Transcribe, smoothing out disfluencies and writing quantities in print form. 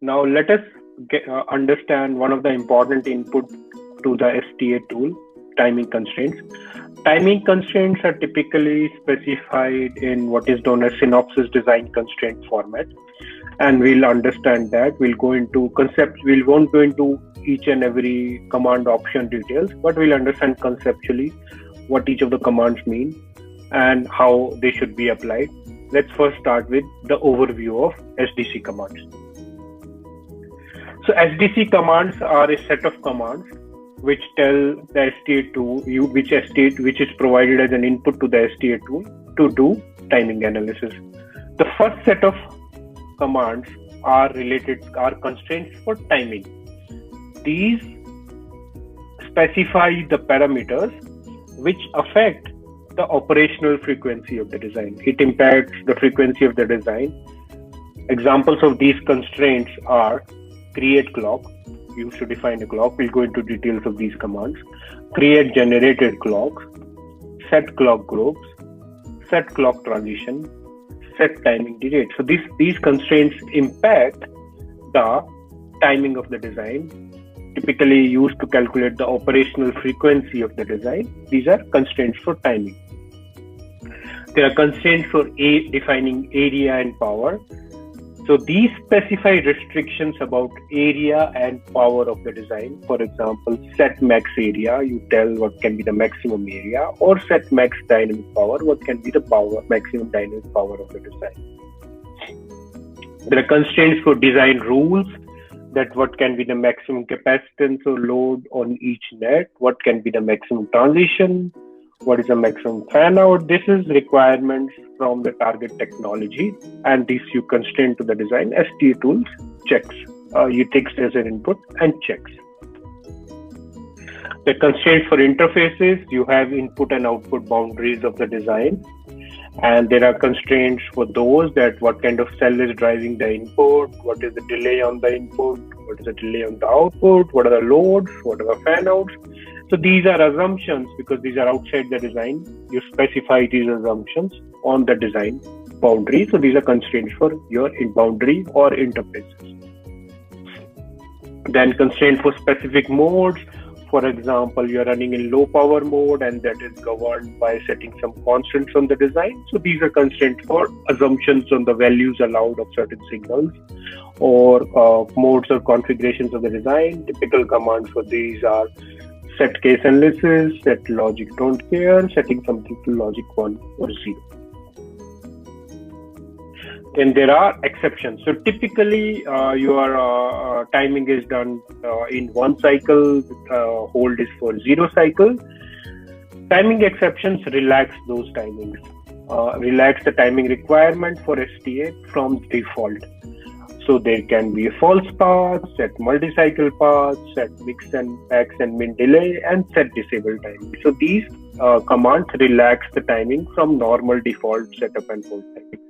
Now let us understand one of the important input to the STA tool, timing constraints. Timing constraints are typically specified in what is known as synopsis design constraint format, and we'll understand that. We'll go into concept. We won't go into each and every command option details, but we'll understand conceptually what each of the commands mean and how they should be applied. Let's first start with the overview of SDC commands. So SDC commands are a set of commands which tell the STA tool which is provided as an input to the STA tool to do timing analysis. The first set of commands are constraints for timing. These specify the parameters which affect the operational frequency of the design. It impacts the frequency of the design. Examples of these constraints are create clock. Used to define a clock. We'll go into details of these commands. Create generated clocks, set clock groups, set clock transition, set timing date. So these constraints impact the timing of the design, typically used to calculate the operational frequency of the design. These are constraints for timing. There are constraints for defining area and power. So these specify restrictions about area and power of the design. For example, set max area, you tell what can be the maximum area, or set max dynamic power, what can be the maximum dynamic power of the design. There are constraints for design rules, that what can be the maximum capacitance or load on each net, what can be the maximum transition, what is the maximum fan out. This is requirements from the target technology, and this you constrain to the design. STA tools checks. You take as an input and checks. The constraints for interfaces, you have input and output boundaries of the design, and there are constraints for those, that what kind of cell is driving the input, what is the delay on the input, what is the delay on the output, what are the loads, what are the fan outs. So these are assumptions because these are outside the design. You specify these assumptions on the design boundary. So these are constraints for your boundary or interfaces. Then constraint for specific modes. For example, you are running in low power mode, and that is governed by setting some constants on the design. So these are constraints for assumptions on the values allowed of certain signals or modes or configurations of the design. Typical commands for these are set case analysis, set logic don't care, setting something to logic 1 or 0. Then there are exceptions. So typically your timing is done in one cycle, hold is for 0 cycle. Timing exceptions relax those timings, relax the timing requirement for STA from default. So there can be a false path, set multi-cycle path, set mix and max and min delay, and set disable timing. So these commands relax the timing from normal default setup and hold timing.